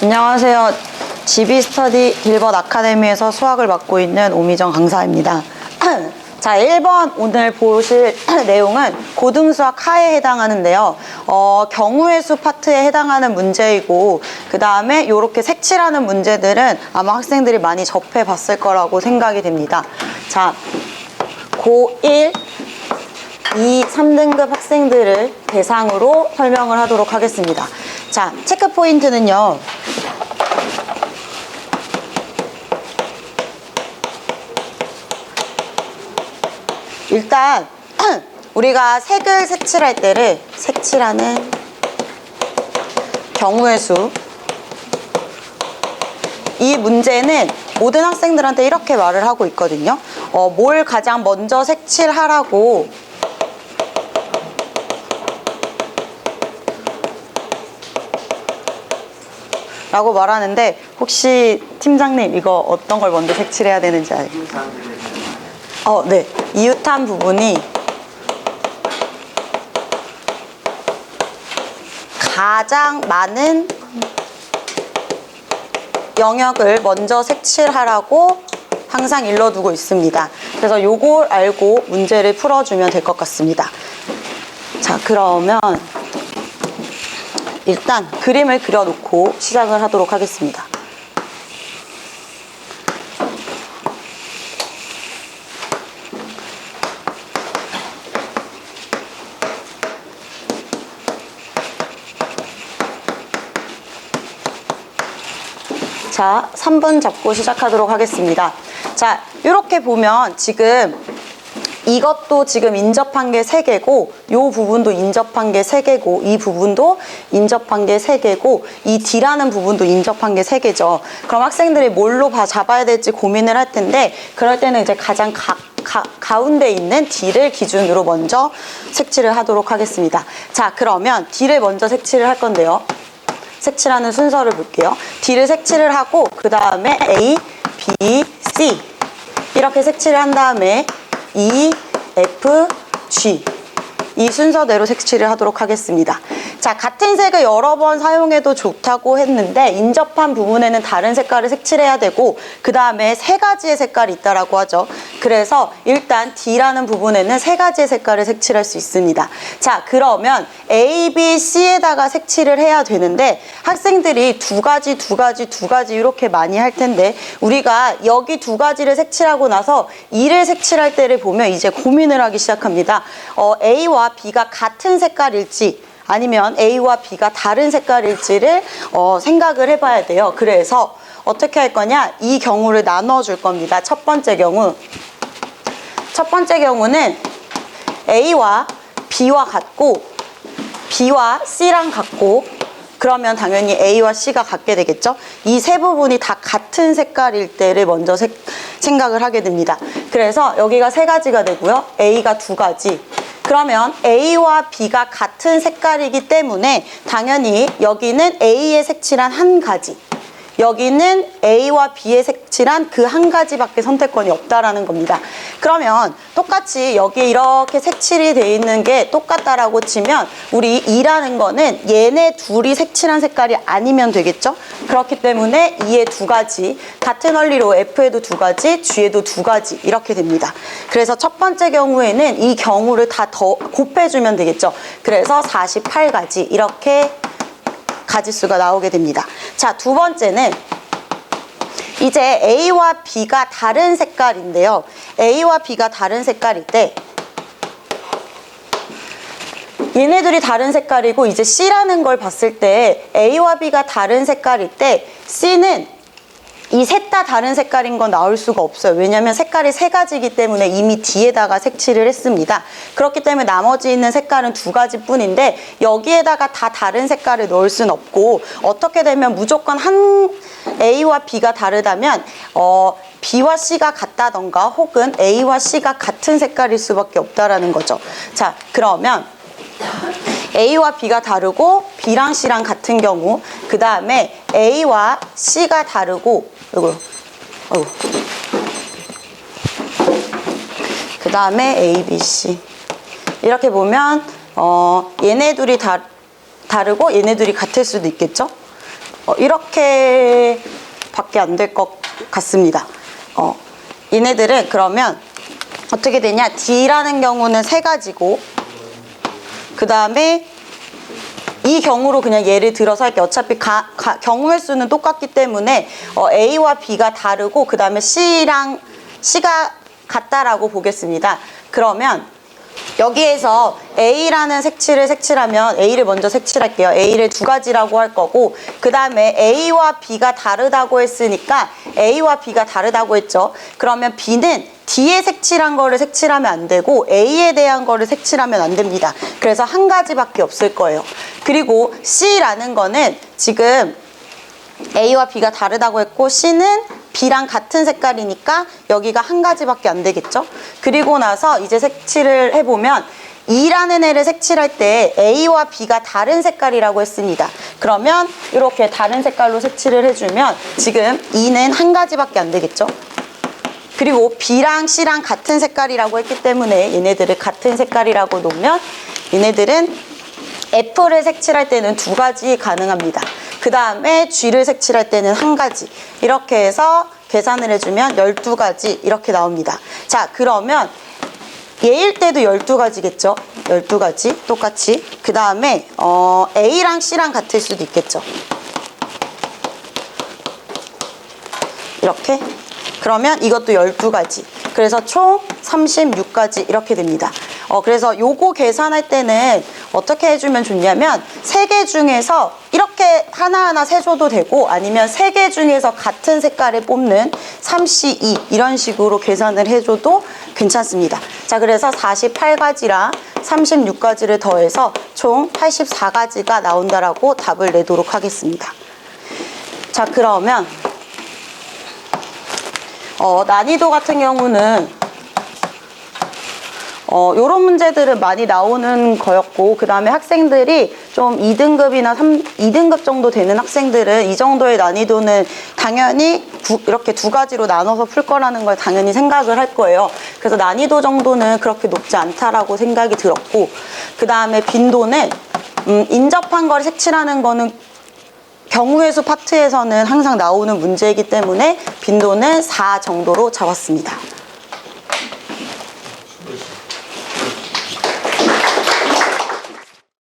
안녕하세요. GB스터디 길벗 아카데미에서 수학을 맡고 있는 오미정 강사입니다. 자, 1번 오늘 보실 내용은 고등수학 하에 해당하는데요. 경우의 수 파트에 해당하는 문제이고, 그 다음에 이렇게 색칠하는 문제들은 아마 학생들이 많이 접해봤을 거라고 생각이 됩니다. 자, 고1, 2, 3등급 학생들을 대상으로 설명을 하도록 하겠습니다. 자, 체크 포인트는요. 일단 우리가 색을 색칠할 때를 색칠하는 경우의 수, 이 문제는 모든 학생들한테 이렇게 말을 하고 있거든요. 뭘 가장 먼저 색칠하라고 라고 말하는데, 혹시 팀장님 이거 어떤 걸 먼저 색칠해야 되는지 알죠? 네. 이웃한 부분이 가장 많은 영역을 먼저 색칠하라고 항상 일러두고 있습니다. 그래서 요걸 알고 문제를 풀어주면 될 것 같습니다. 자, 그러면 일단 그림을 그려놓고 시작을 하도록 하겠습니다. 자, 3번 잡고 시작하도록 하겠습니다. 자, 이렇게 보면 지금 이것도 지금 인접한 게 3개고, 이 부분도 인접한 게 3개고, 이 부분도 인접한 게 3개고, 이 D라는 부분도 인접한 게 3개죠. 그럼 학생들이 뭘로 잡아야 될지 고민을 할 텐데, 그럴 때는 이제 가장 가운데 있는 D를 기준으로 먼저 색칠을 하도록 하겠습니다. 자, 그러면 D를 먼저 색칠을 할 건데요. 색칠하는 순서를 볼게요. D를 색칠을 하고, 그 다음에 A, B, C 이렇게 색칠을 한 다음에 E, F, G 이 순서대로 색칠을 하도록 하겠습니다. 자, 같은 색을 여러 번 사용해도 좋다고 했는데, 인접한 부분에는 다른 색깔을 색칠해야 되고, 그 다음에 3가지의 색깔이 있다라고 하죠. 그래서 일단 D라는 부분에는 3가지의 색깔을 색칠할 수 있습니다. 자, 그러면 A, B, C에다가 색칠을 해야 되는데, 학생들이 두 가지 이렇게 많이 할 텐데, 우리가 여기 2가지를 색칠하고 나서 E를 색칠할 때를 보면 이제 고민을 하기 시작합니다. A와 B가 같은 색깔일지 아니면 A와 B가 다른 색깔일지를 생각을 해봐야 돼요. 그래서 어떻게 할 거냐, 이 경우를 나눠줄 겁니다. 첫 번째 경우는 A와 B와 같고 B와 C랑 같고, 그러면 당연히 A와 C가 같게 되겠죠. 이 세 부분이 다 같은 색깔일 때를 먼저 생각을 하게 됩니다. 그래서 여기가 3가지가 되고요, A가 2가지. 그러면 A와 B가 같은 색깔이기 때문에 당연히 여기는 A에 색칠한 1가지, 여기는 A와 B에 색칠한 그 1가지밖에 선택권이 없다라는 겁니다. 그러면 똑같이 여기에 이렇게 색칠이 돼 있는 게 똑같다라고 치면, 우리 E라는 거는 얘네 둘이 색칠한 색깔이 아니면 되겠죠? 그렇기 때문에 E에 2가지, 같은 원리로 F에도 2가지, G에도 2가지 이렇게 됩니다. 그래서 첫 번째 경우에는 이 경우를 다 더 곱해주면 되겠죠? 그래서 48가지 이렇게 가지수가 나오게 됩니다. 자, 두 번째는 이제 A와 B가 다른 색깔인데요. A와 B가 다른 색깔일 때, 얘네들이 다른 색깔이고, 이제 C라는 걸 봤을 때 A와 B가 다른 색깔일 때 C는 이 셋 다 다른 색깔인 건 나올 수가 없어요. 왜냐면 색깔이 3가지이기 때문에 이미 D에다가 색칠을 했습니다. 그렇기 때문에 나머지 있는 색깔은 2가지 뿐인데, 여기에다가 다 다른 색깔을 넣을 수는 없고, 어떻게 되면 무조건 A와 B가 다르다면 B와 C가 같다던가, 혹은 A와 C가 같은 색깔일 수밖에 없다라는 거죠. 자, 그러면 A와 B가 다르고 B랑 C랑 같은 경우, 그 다음에 A와 C가 다르고, 그 다음에 A, B, C 이렇게 보면 얘네 둘이 다르고 얘네 둘이 같을 수도 있겠죠? 이렇게 밖에 안 될 것 같습니다. 얘네들은 그러면 어떻게 되냐? D라는 경우는 3가지고 그 다음에 이 경우로 그냥 예를 들어서 할게. 어차피 경우의 수는 똑같기 때문에 A와 B가 다르고 그 다음에 C랑 C가 같다라고 보겠습니다. 그러면 여기에서 A라는 색칠을 색칠하면 A를 먼저 색칠할게요. A를 2가지라고 할 거고 그 다음에 A와 B가 다르다고 했으니까 A와 B가 다르다고 했죠. 그러면 B는 D에 색칠한 거를 색칠하면 안 되고 A에 대한 거를 색칠하면 안 됩니다. 그래서 1가지밖에 없을 거예요. 그리고 C라는 거는 지금 A와 B가 다르다고 했고 C는 B랑 같은 색깔이니까 여기가 1가지밖에 안 되겠죠. 그리고 나서 이제 색칠을 해보면 E라는 애를 색칠할 때 A와 B가 다른 색깔이라고 했습니다. 그러면 이렇게 다른 색깔로 색칠을 해주면 지금 E는 1가지밖에 안 되겠죠. 그리고 B랑 C랑 같은 색깔이라고 했기 때문에 얘네들을 같은 색깔이라고 놓으면 얘네들은 F를 색칠할 때는 2가지 가능합니다. 그 다음에 G를 색칠할 때는 1가지. 이렇게 해서 계산을 해주면 12가지 이렇게 나옵니다. 자, 그러면 얘일 때도 12가지겠죠? 12가지 똑같이. 그 다음에 A랑 C랑 같을 수도 있겠죠. 이렇게. 그러면 이것도 12가지. 그래서 총 36가지 이렇게 됩니다. 그래서 요거 계산할 때는 어떻게 해주면 좋냐면 3개 중에서 이렇게 하나하나 세줘도 되고 아니면 3개 중에서 같은 색깔을 뽑는 3C2 이런 식으로 계산을 해줘도 괜찮습니다. 자, 그래서 48가지랑 36가지를 더해서 총 84가지가 나온다라고 답을 내도록 하겠습니다. 자, 그러면 난이도 같은 경우는 요런 문제들은 많이 나오는 거였고 그 다음에 학생들이 좀 2등급이나 2등급 정도 되는 학생들은 이 정도의 난이도는 당연히 이렇게 2가지로 나눠서 풀 거라는 걸 당연히 생각을 할 거예요. 그래서 난이도 정도는 그렇게 높지 않다라고 생각이 들었고 그 다음에 빈도는 인접한 걸 색칠하는 거는 경우의 수 파트에서는 항상 나오는 문제이기 때문에 빈도는 4 정도로 잡았습니다.